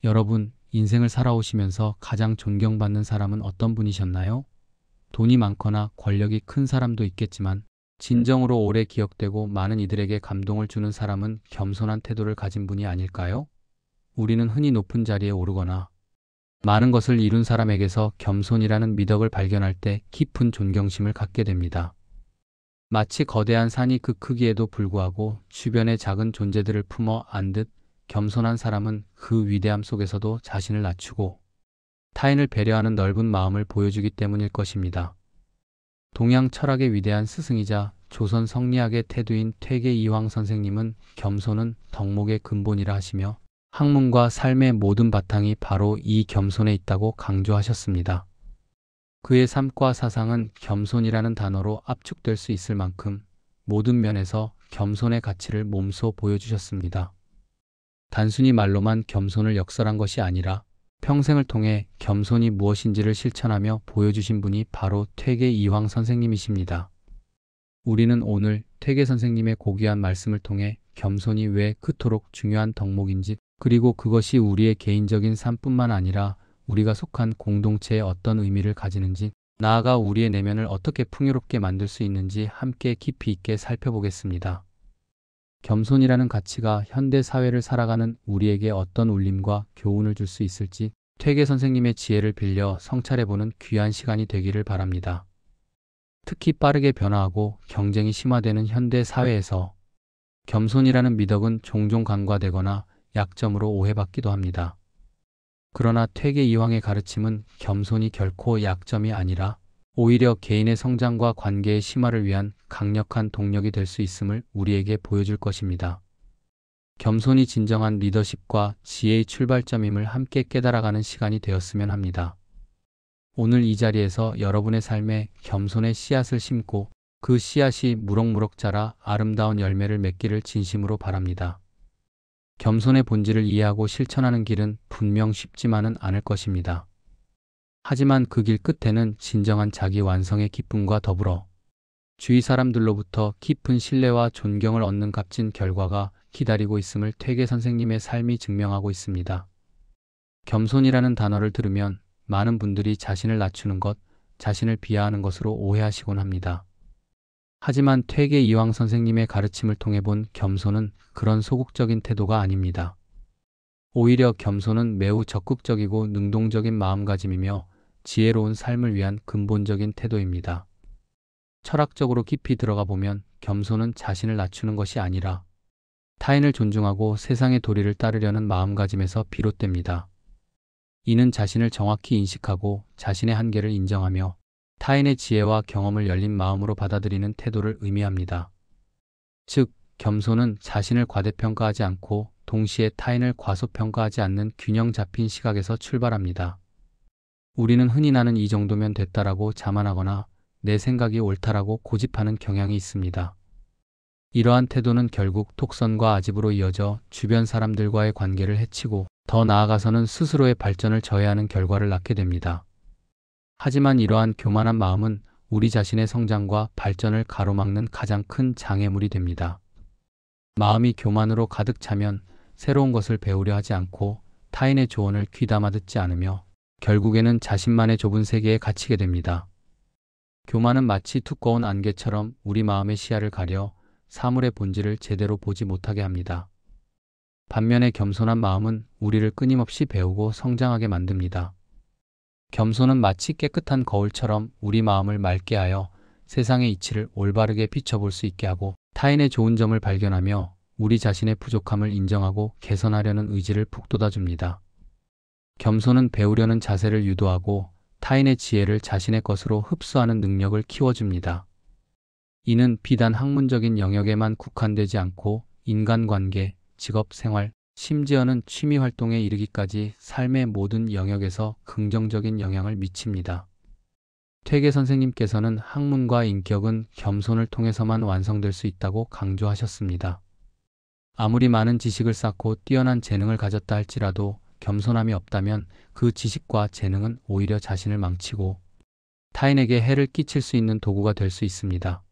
여러분, 인생을 살아오시면서 가장 존경받는 사람은 어떤 분이셨나요? 돈이 많거나 권력이 큰 사람도 있겠지만, 진정으로 오래 기억되고 많은 이들에게 감동을 주는 사람은 겸손한 태도를 가진 분이 아닐까요? 우리는 흔히 높은 자리에 오르거나 많은 것을 이룬 사람에게서 겸손이라는 미덕을 발견할 때 깊은 존경심을 갖게 됩니다. 마치 거대한 산이 그 크기에도 불구하고 주변의 작은 존재들을 품어 안듯, 겸손한 사람은 그 위대함 속에서도 자신을 낮추고 타인을 배려하는 넓은 마음을 보여주기 때문일 것입니다. 동양 철학의 위대한 스승이자 조선 성리학의 태두인 퇴계 이황 선생님은 겸손은 덕목의 근본이라 하시며, 학문과 삶의 모든 바탕이 바로 이 겸손에 있다고 강조하셨습니다. 그의 삶과 사상은 겸손이라는 단어로 압축될 수 있을 만큼 모든 면에서 겸손의 가치를 몸소 보여주셨습니다. 단순히 말로만 겸손을 역설한 것이 아니라 평생을 통해 겸손이 무엇인지를 실천하며 보여주신 분이 바로 퇴계 이황 선생님이십니다. 우리는 오늘 퇴계 선생님의 고귀한 말씀을 통해 겸손이 왜 그토록 중요한 덕목인지, 그리고 그것이 우리의 개인적인 삶뿐만 아니라 우리가 속한 공동체에 어떤 의미를 가지는지, 나아가 우리의 내면을 어떻게 풍요롭게 만들 수 있는지 함께 깊이 있게 살펴보겠습니다. 겸손이라는 가치가 현대 사회를 살아가는 우리에게 어떤 울림과 교훈을 줄 수 있을지, 퇴계 선생님의 지혜를 빌려 성찰해보는 귀한 시간이 되기를 바랍니다. 특히 빠르게 변화하고 경쟁이 심화되는 현대 사회에서 겸손이라는 미덕은 종종 간과되거나 약점으로 오해받기도 합니다. 그러나 퇴계 이황의 가르침은 겸손이 결코 약점이 아니라 오히려 개인의 성장과 관계의 심화를 위한 강력한 동력이 될 수 있음을 우리에게 보여줄 것입니다. 겸손이 진정한 리더십과 지혜의 출발점임을 함께 깨달아가는 시간이 되었으면 합니다. 오늘 이 자리에서 여러분의 삶에 겸손의 씨앗을 심고 그 씨앗이 무럭무럭 자라 아름다운 열매를 맺기를 진심으로 바랍니다. 겸손의 본질을 이해하고 실천하는 길은 분명 쉽지만은 않을 것입니다. 하지만 그 길 끝에는 진정한 자기 완성의 기쁨과 더불어 주위 사람들로부터 깊은 신뢰와 존경을 얻는 값진 결과가 기다리고 있음을 퇴계 선생님의 삶이 증명하고 있습니다. 겸손이라는 단어를 들으면 많은 분들이 자신을 낮추는 것, 자신을 비하하는 것으로 오해하시곤 합니다. 하지만 퇴계 이황 선생님의 가르침을 통해 본 겸손은 그런 소극적인 태도가 아닙니다. 오히려 겸손은 매우 적극적이고 능동적인 마음가짐이며 지혜로운 삶을 위한 근본적인 태도입니다. 철학적으로 깊이 들어가 보면 겸손은 자신을 낮추는 것이 아니라 타인을 존중하고 세상의 도리를 따르려는 마음가짐에서 비롯됩니다. 이는 자신을 정확히 인식하고 자신의 한계를 인정하며 타인의 지혜와 경험을 열린 마음으로 받아들이는 태도를 의미합니다. 즉, 겸손은 자신을 과대평가하지 않고 동시에 타인을 과소평가하지 않는 균형 잡힌 시각에서 출발합니다. 우리는 흔히 나는 이 정도면 됐다라고 자만하거나 내 생각이 옳다라고 고집하는 경향이 있습니다. 이러한 태도는 결국 독선과 아집으로 이어져 주변 사람들과의 관계를 해치고 더 나아가서는 스스로의 발전을 저해하는 결과를 낳게 됩니다. 하지만 이러한 교만한 마음은 우리 자신의 성장과 발전을 가로막는 가장 큰 장애물이 됩니다. 마음이 교만으로 가득 차면 새로운 것을 배우려 하지 않고 타인의 조언을 귀담아 듣지 않으며 결국에는 자신만의 좁은 세계에 갇히게 됩니다. 교만은 마치 두꺼운 안개처럼 우리 마음의 시야를 가려 사물의 본질을 제대로 보지 못하게 합니다. 반면에 겸손한 마음은 우리를 끊임없이 배우고 성장하게 만듭니다. 겸손은 마치 깨끗한 거울처럼 우리 마음을 맑게 하여 세상의 이치를 올바르게 비춰볼 수 있게 하고 타인의 좋은 점을 발견하며 우리 자신의 부족함을 인정하고 개선하려는 의지를 북돋아줍니다. 겸손은 배우려는 자세를 유도하고 타인의 지혜를 자신의 것으로 흡수하는 능력을 키워줍니다. 이는 비단 학문적인 영역에만 국한되지 않고 인간관계, 직업 생활, 심지어는 취미 활동에 이르기까지 삶의 모든 영역에서 긍정적인 영향을 미칩니다. 퇴계 선생님께서는 학문과 인격은 겸손을 통해서만 완성될 수 있다고 강조하셨습니다. 아무리 많은 지식을 쌓고 뛰어난 재능을 가졌다 할지라도 겸손함이 없다면 그 지식과 재능은 오히려 자신을 망치고 타인에게 해를 끼칠 수 있는 도구가 될 수 있습니다.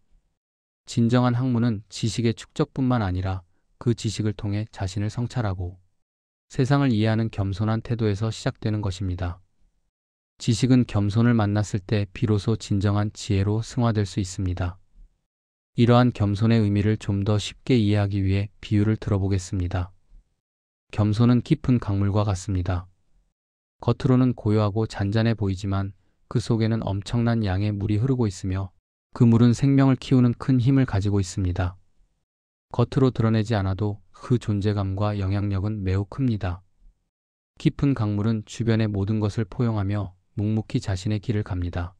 진정한 학문은 지식의 축적뿐만 아니라 그 지식을 통해 자신을 성찰하고 세상을 이해하는 겸손한 태도에서 시작되는 것입니다. 지식은 겸손을 만났을 때 비로소 진정한 지혜로 승화될 수 있습니다. 이러한 겸손의 의미를 좀 더 쉽게 이해하기 위해 비유를 들어보겠습니다. 겸손은 깊은 강물과 같습니다. 겉으로는 고요하고 잔잔해 보이지만 그 속에는 엄청난 양의 물이 흐르고 있으며 그 물은 생명을 키우는 큰 힘을 가지고 있습니다. 겉으로 드러내지 않아도 그 존재감과 영향력은 매우 큽니다. 깊은 강물은 주변의 모든 것을 포용하며 묵묵히 자신의 길을 갑니다.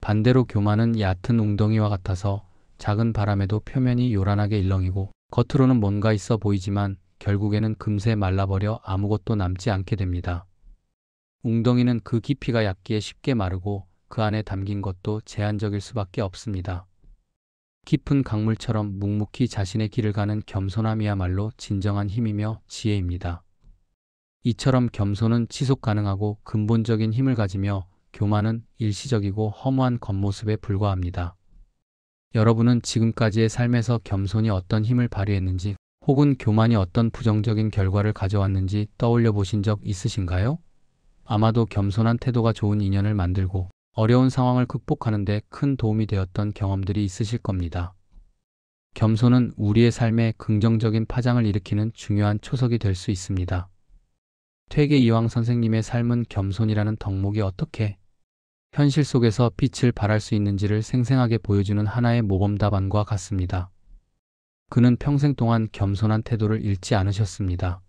반대로 교만은 얕은 웅덩이와 같아서 작은 바람에도 표면이 요란하게 일렁이고 겉으로는 뭔가 있어 보이지만 결국에는 금세 말라버려 아무것도 남지 않게 됩니다. 웅덩이는 그 깊이가 얕기에 쉽게 마르고 그 안에 담긴 것도 제한적일 수밖에 없습니다. 깊은 강물처럼 묵묵히 자신의 길을 가는 겸손함이야말로 진정한 힘이며 지혜입니다. 이처럼 겸손은 지속 가능하고 근본적인 힘을 가지며 교만은 일시적이고 허무한 겉모습에 불과합니다. 여러분은 지금까지의 삶에서 겸손이 어떤 힘을 발휘했는지 혹은 교만이 어떤 부정적인 결과를 가져왔는지 떠올려 보신 적 있으신가요? 아마도 겸손한 태도가 좋은 인연을 만들고 어려운 상황을 극복하는 데 큰 도움이 되었던 경험들이 있으실 겁니다. 겸손은 우리의 삶에 긍정적인 파장을 일으키는 중요한 초석이 될 수 있습니다. 퇴계 이황 선생님의 삶은 겸손이라는 덕목이 어떻게 현실 속에서 빛을 발할 수 있는지를 생생하게 보여주는 하나의 모범 답안과 같습니다. 그는 평생 동안 겸손한 태도를 잃지 않으셨습니다.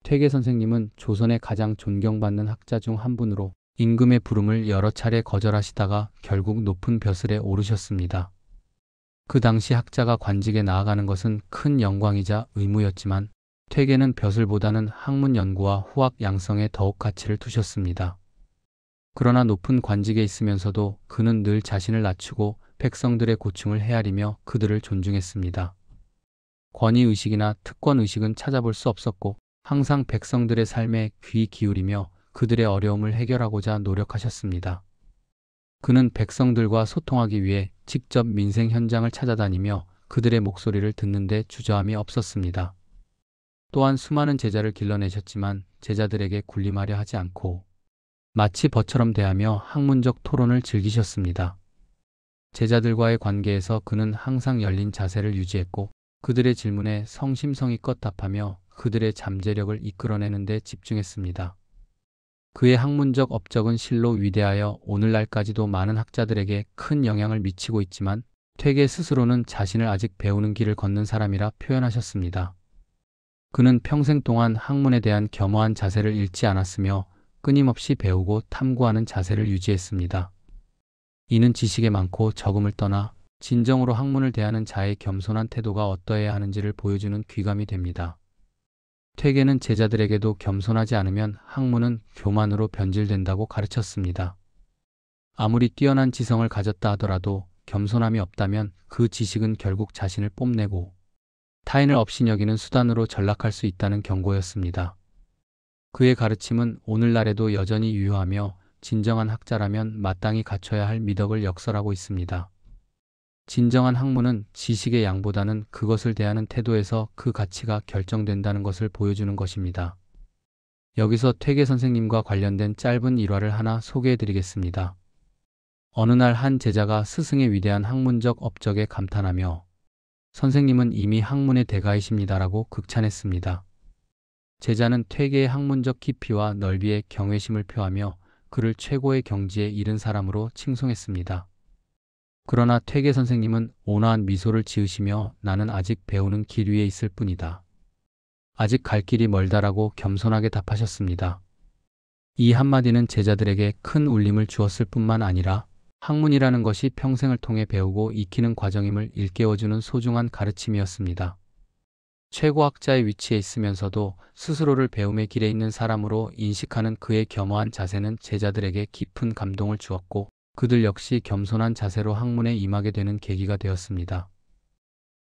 퇴계 선생님은 조선의 가장 존경받는 학자 중 한 분으로 임금의 부름을 여러 차례 거절하시다가 결국 높은 벼슬에 오르셨습니다. 그 당시 학자가 관직에 나아가는 것은 큰 영광이자 의무였지만 퇴계는 벼슬보다는 학문 연구와 후학 양성에 더욱 가치를 두셨습니다. 그러나 높은 관직에 있으면서도 그는 늘 자신을 낮추고 백성들의 고충을 헤아리며 그들을 존중했습니다. 권위의식이나 특권의식은 찾아볼 수 없었고 항상 백성들의 삶에 귀 기울이며 그들의 어려움을 해결하고자 노력하셨습니다. 그는 백성들과 소통하기 위해 직접 민생 현장을 찾아다니며 그들의 목소리를 듣는 데 주저함이 없었습니다. 또한 수많은 제자를 길러내셨지만 제자들에게 군림하려 하지 않고 마치 벗처럼 대하며 학문적 토론을 즐기셨습니다. 제자들과의 관계에서 그는 항상 열린 자세를 유지했고 그들의 질문에 성심성의껏 답하며 그들의 잠재력을 이끌어내는 데 집중했습니다. 그의 학문적 업적은 실로 위대하여 오늘날까지도 많은 학자들에게 큰 영향을 미치고 있지만 퇴계 스스로는 자신을 아직 배우는 길을 걷는 사람이라 표현하셨습니다. 그는 평생 동안 학문에 대한 겸허한 자세를 잃지 않았으며 끊임없이 배우고 탐구하는 자세를 유지했습니다. 이는 지식의 많고 적음을 떠나 진정으로 학문을 대하는 자의 겸손한 태도가 어떠해야 하는지를 보여주는 귀감이 됩니다. 퇴계는 제자들에게도 겸손하지 않으면 학문은 교만으로 변질된다고 가르쳤습니다. 아무리 뛰어난 지성을 가졌다 하더라도 겸손함이 없다면 그 지식은 결국 자신을 뽐내고 타인을 업신여기는 수단으로 전락할 수 있다는 경고였습니다. 그의 가르침은 오늘날에도 여전히 유효하며 진정한 학자라면 마땅히 갖춰야 할 미덕을 역설하고 있습니다. 진정한 학문은 지식의 양보다는 그것을 대하는 태도에서 그 가치가 결정된다는 것을 보여주는 것입니다. 여기서 퇴계 선생님과 관련된 짧은 일화를 하나 소개해 드리겠습니다. 어느 날 한 제자가 스승의 위대한 학문적 업적에 감탄하며 선생님은 이미 학문의 대가이십니다라고 극찬했습니다. 제자는 퇴계의 학문적 깊이와 넓이에 경외심을 표하며 그를 최고의 경지에 이른 사람으로 칭송했습니다. 그러나 퇴계 선생님은 온화한 미소를 지으시며 나는 아직 배우는 길 위에 있을 뿐이다. 아직 갈 길이 멀다라고 겸손하게 답하셨습니다. 이 한마디는 제자들에게 큰 울림을 주었을 뿐만 아니라 학문이라는 것이 평생을 통해 배우고 익히는 과정임을 일깨워주는 소중한 가르침이었습니다. 최고학자의 위치에 있으면서도 스스로를 배움의 길에 있는 사람으로 인식하는 그의 겸허한 자세는 제자들에게 깊은 감동을 주었고 그들 역시 겸손한 자세로 학문에 임하게 되는 계기가 되었습니다.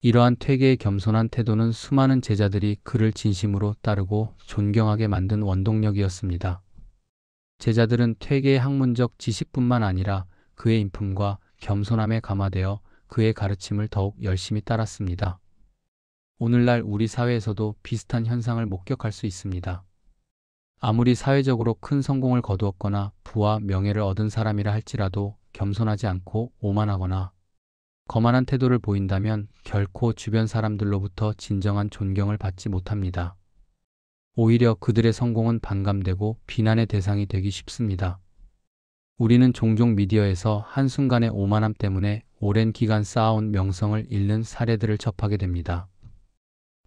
이러한 퇴계의 겸손한 태도는 수많은 제자들이 그를 진심으로 따르고 존경하게 만든 원동력이었습니다. 제자들은 퇴계의 학문적 지식뿐만 아니라 그의 인품과 겸손함에 감화되어 그의 가르침을 더욱 열심히 따랐습니다. 오늘날 우리 사회에서도 비슷한 현상을 목격할 수 있습니다. 아무리 사회적으로 큰 성공을 거두었거나 부와 명예를 얻은 사람이라 할지라도 겸손하지 않고 오만하거나 거만한 태도를 보인다면 결코 주변 사람들로부터 진정한 존경을 받지 못합니다. 오히려 그들의 성공은 반감되고 비난의 대상이 되기 쉽습니다. 우리는 종종 미디어에서 한순간의 오만함 때문에 오랜 기간 쌓아온 명성을 잃는 사례들을 접하게 됩니다.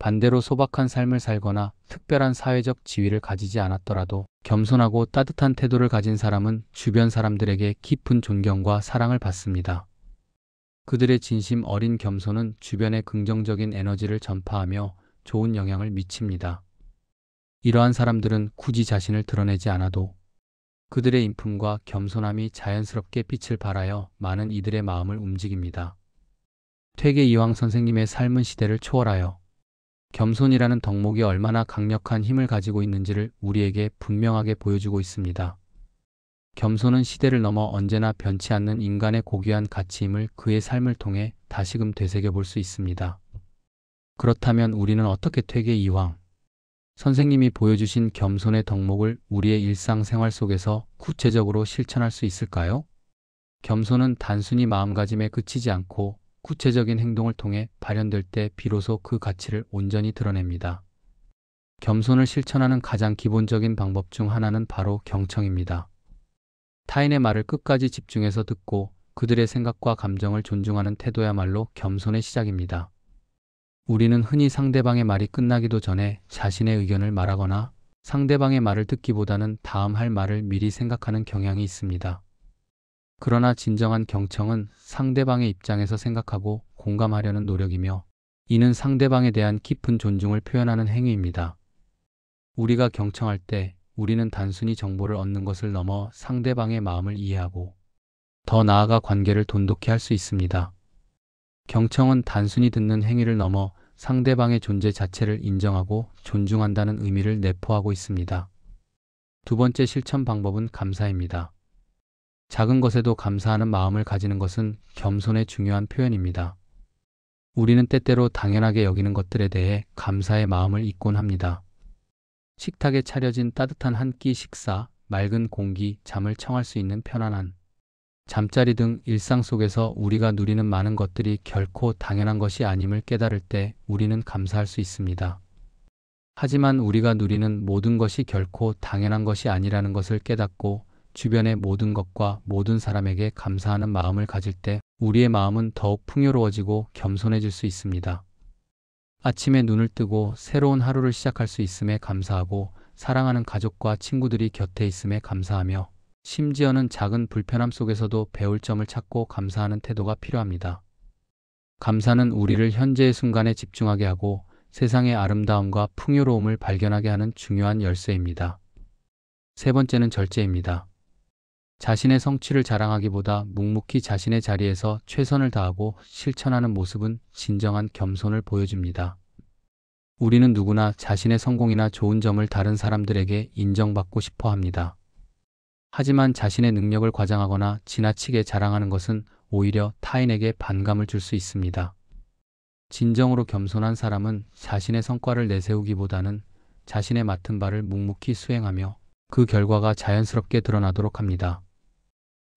반대로 소박한 삶을 살거나 특별한 사회적 지위를 가지지 않았더라도 겸손하고 따뜻한 태도를 가진 사람은 주변 사람들에게 깊은 존경과 사랑을 받습니다. 그들의 진심 어린 겸손은 주변에 긍정적인 에너지를 전파하며 좋은 영향을 미칩니다. 이러한 사람들은 굳이 자신을 드러내지 않아도 그들의 인품과 겸손함이 자연스럽게 빛을 발하여 많은 이들의 마음을 움직입니다. 퇴계 이황 선생님의 삶은 시대를 초월하여 겸손이라는 덕목이 얼마나 강력한 힘을 가지고 있는지를 우리에게 분명하게 보여주고 있습니다. 겸손은 시대를 넘어 언제나 변치 않는 인간의 고귀한 가치임을 그의 삶을 통해 다시금 되새겨볼 수 있습니다. 그렇다면 우리는 어떻게 퇴계 이황 선생님이 보여주신 겸손의 덕목을 우리의 일상생활 속에서 구체적으로 실천할 수 있을까요? 겸손은 단순히 마음가짐에 그치지 않고 구체적인 행동을 통해 발현될 때 비로소 그 가치를 온전히 드러냅니다. 겸손을 실천하는 가장 기본적인 방법 중 하나는 바로 경청입니다. 타인의 말을 끝까지 집중해서 듣고 그들의 생각과 감정을 존중하는 태도야말로 겸손의 시작입니다. 우리는 흔히 상대방의 말이 끝나기도 전에 자신의 의견을 말하거나 상대방의 말을 듣기보다는 다음 할 말을 미리 생각하는 경향이 있습니다. 그러나 진정한 경청은 상대방의 입장에서 생각하고 공감하려는 노력이며 이는 상대방에 대한 깊은 존중을 표현하는 행위입니다. 우리가 경청할 때 우리는 단순히 정보를 얻는 것을 넘어 상대방의 마음을 이해하고 더 나아가 관계를 돈독히 할 수 있습니다. 경청은 단순히 듣는 행위를 넘어 상대방의 존재 자체를 인정하고 존중한다는 의미를 내포하고 있습니다. 두 번째 실천 방법은 감사입니다. 작은 것에도 감사하는 마음을 가지는 것은 겸손의 중요한 표현입니다. 우리는 때때로 당연하게 여기는 것들에 대해 감사의 마음을 잊곤 합니다. 식탁에 차려진 따뜻한 한 끼 식사, 맑은 공기, 잠을 청할 수 있는 편안한 잠자리 등 일상 속에서 우리가 누리는 많은 것들이 결코 당연한 것이 아님을 깨달을 때 우리는 감사할 수 있습니다. 하지만 우리가 누리는 모든 것이 결코 당연한 것이 아니라는 것을 깨닫고 주변의 모든 것과 모든 사람에게 감사하는 마음을 가질 때 우리의 마음은 더욱 풍요로워지고 겸손해질 수 있습니다. 아침에 눈을 뜨고 새로운 하루를 시작할 수 있음에 감사하고 사랑하는 가족과 친구들이 곁에 있음에 감사하며 심지어는 작은 불편함 속에서도 배울 점을 찾고 감사하는 태도가 필요합니다. 감사는 우리를 현재의 순간에 집중하게 하고 세상의 아름다움과 풍요로움을 발견하게 하는 중요한 열쇠입니다. 세 번째는 절제입니다. 자신의 성취를 자랑하기보다 묵묵히 자신의 자리에서 최선을 다하고 실천하는 모습은 진정한 겸손을 보여줍니다. 우리는 누구나 자신의 성공이나 좋은 점을 다른 사람들에게 인정받고 싶어 합니다. 하지만 자신의 능력을 과장하거나 지나치게 자랑하는 것은 오히려 타인에게 반감을 줄 수 있습니다. 진정으로 겸손한 사람은 자신의 성과를 내세우기보다는 자신의 맡은 바를 묵묵히 수행하며 그 결과가 자연스럽게 드러나도록 합니다.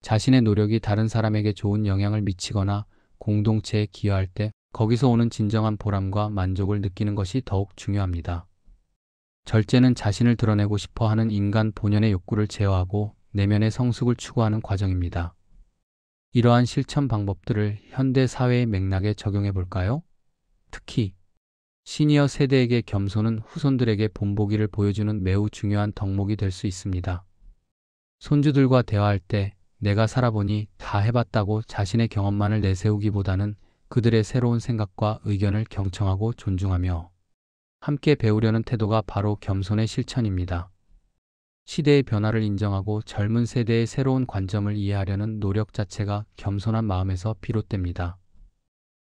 자신의 노력이 다른 사람에게 좋은 영향을 미치거나 공동체에 기여할 때 거기서 오는 진정한 보람과 만족을 느끼는 것이 더욱 중요합니다. 절제는 자신을 드러내고 싶어 하는 인간 본연의 욕구를 제어하고 내면의 성숙을 추구하는 과정입니다. 이러한 실천 방법들을 현대 사회의 맥락에 적용해 볼까요? 특히 시니어 세대에게 겸손은 후손들에게 본보기를 보여주는 매우 중요한 덕목이 될 수 있습니다. 손주들과 대화할 때 내가 살아보니 다 해봤다고 자신의 경험만을 내세우기보다는 그들의 새로운 생각과 의견을 경청하고 존중하며 함께 배우려는 태도가 바로 겸손의 실천입니다. 시대의 변화를 인정하고 젊은 세대의 새로운 관점을 이해하려는 노력 자체가 겸손한 마음에서 비롯됩니다.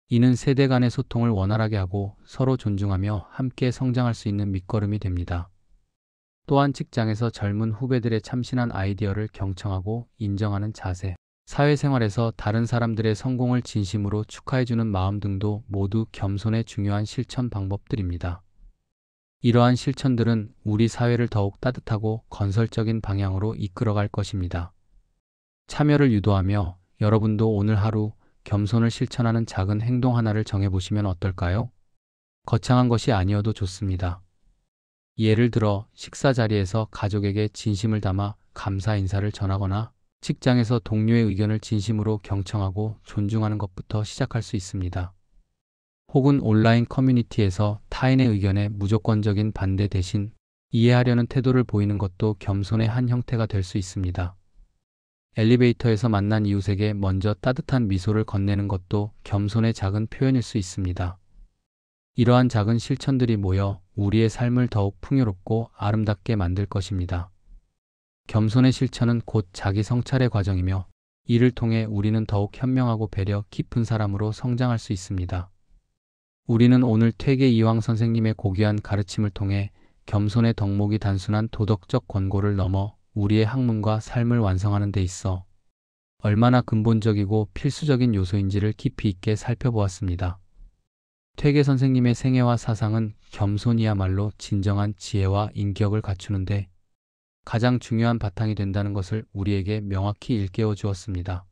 이는 세대 간의 소통을 원활하게 하고 서로 존중하며 함께 성장할 수 있는 밑거름이 됩니다. 또한 직장에서 젊은 후배들의 참신한 아이디어를 경청하고 인정하는 자세, 사회생활에서 다른 사람들의 성공을 진심으로 축하해주는 마음 등도 모두 겸손의 중요한 실천 방법들입니다. 이러한 실천들은 우리 사회를 더욱 따뜻하고 건설적인 방향으로 이끌어갈 것입니다. 참여를 유도하며 여러분도 오늘 하루 겸손을 실천하는 작은 행동 하나를 정해보시면 어떨까요? 거창한 것이 아니어도 좋습니다. 예를 들어 식사 자리에서 가족에게 진심을 담아 감사 인사를 전하거나 직장에서 동료의 의견을 진심으로 경청하고 존중하는 것부터 시작할 수 있습니다. 혹은 온라인 커뮤니티에서 타인의 의견에 무조건적인 반대 대신 이해하려는 태도를 보이는 것도 겸손의 한 형태가 될 수 있습니다. 엘리베이터에서 만난 이웃에게 먼저 따뜻한 미소를 건네는 것도 겸손의 작은 표현일 수 있습니다. 이러한 작은 실천들이 모여 우리의 삶을 더욱 풍요롭고 아름답게 만들 것입니다. 겸손의 실천은 곧 자기 성찰의 과정이며 이를 통해 우리는 더욱 현명하고 배려 깊은 사람으로 성장할 수 있습니다. 우리는 오늘 퇴계 이황 선생님의 고귀한 가르침을 통해 겸손의 덕목이 단순한 도덕적 권고를 넘어 우리의 학문과 삶을 완성하는 데 있어 얼마나 근본적이고 필수적인 요소인지를 깊이 있게 살펴보았습니다. 퇴계 선생님의 생애와 사상은 겸손이야말로 진정한 지혜와 인격을 갖추는데 가장 중요한 바탕이 된다는 것을 우리에게 명확히 일깨워 주었습니다.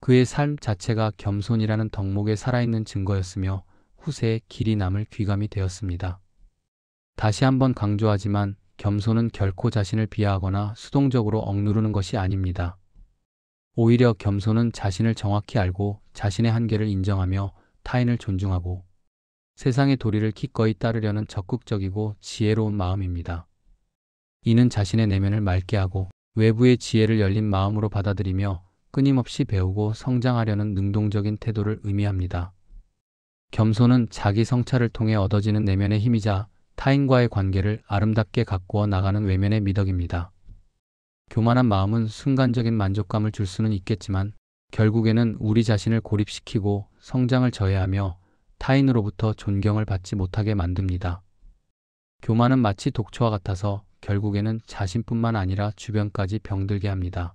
그의 삶 자체가 겸손이라는 덕목에 살아있는 증거였으며 후세에 길이 남을 귀감이 되었습니다. 다시 한번 강조하지만 겸손은 결코 자신을 비하하거나 수동적으로 억누르는 것이 아닙니다. 오히려 겸손은 자신을 정확히 알고 자신의 한계를 인정하며 타인을 존중하고 세상의 도리를 기꺼이 따르려는 적극적이고 지혜로운 마음입니다. 이는 자신의 내면을 맑게 하고 외부의 지혜를 열린 마음으로 받아들이며 끊임없이 배우고 성장하려는 능동적인 태도를 의미합니다. 겸손은 자기 성찰을 통해 얻어지는 내면의 힘이자 타인과의 관계를 아름답게 가꾸어 나가는 외면의 미덕입니다. 교만한 마음은 순간적인 만족감을 줄 수는 있겠지만 결국에는 우리 자신을 고립시키고 성장을 저해하며 타인으로부터 존경을 받지 못하게 만듭니다. 교만은 마치 독초와 같아서 결국에는 자신뿐만 아니라 주변까지 병들게 합니다.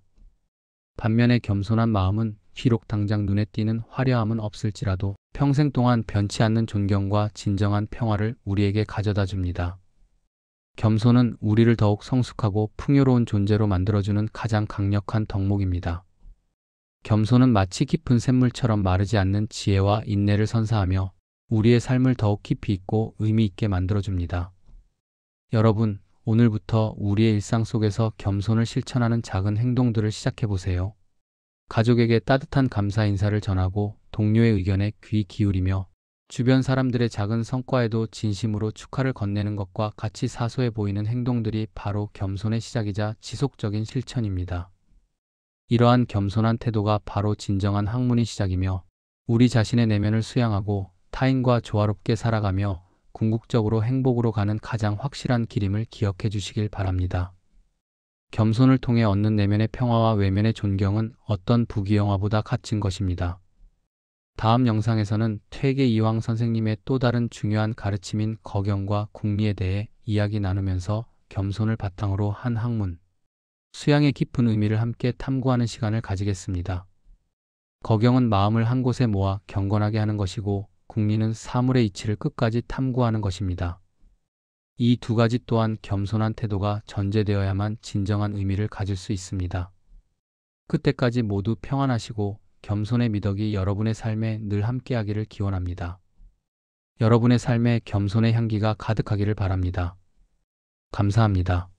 반면에 겸손한 마음은 비록 당장 눈에 띄는 화려함은 없을지라도 평생 동안 변치 않는 존경과 진정한 평화를 우리에게 가져다 줍니다. 겸손은 우리를 더욱 성숙하고 풍요로운 존재로 만들어주는 가장 강력한 덕목입니다. 겸손은 마치 깊은 샘물처럼 마르지 않는 지혜와 인내를 선사하며 우리의 삶을 더욱 깊이 있고 의미 있게 만들어줍니다. 여러분, 오늘부터 우리의 일상 속에서 겸손을 실천하는 작은 행동들을 시작해보세요. 가족에게 따뜻한 감사 인사를 전하고 동료의 의견에 귀 기울이며 주변 사람들의 작은 성과에도 진심으로 축하를 건네는 것과 같이 사소해 보이는 행동들이 바로 겸손의 시작이자 지속적인 실천입니다. 이러한 겸손한 태도가 바로 진정한 학문의 시작이며 우리 자신의 내면을 수양하고 타인과 조화롭게 살아가며 궁극적으로 행복으로 가는 가장 확실한 길임을 기억해 주시길 바랍니다. 겸손을 통해 얻는 내면의 평화와 외면의 존경은 어떤 부귀영화보다 값진 것입니다. 다음 영상에서는 퇴계 이황 선생님의 또 다른 중요한 가르침인 거경과 궁리에 대해 이야기 나누면서 겸손을 바탕으로 한 학문, 수양의 깊은 의미를 함께 탐구하는 시간을 가지겠습니다. 거경은 마음을 한 곳에 모아 경건하게 하는 것이고 궁리는 사물의 이치를 끝까지 탐구하는 것입니다. 이 두 가지 또한 겸손한 태도가 전제되어야만 진정한 의미를 가질 수 있습니다. 그때까지 모두 평안하시고 겸손의 미덕이 여러분의 삶에 늘 함께하기를 기원합니다. 여러분의 삶에 겸손의 향기가 가득하기를 바랍니다. 감사합니다.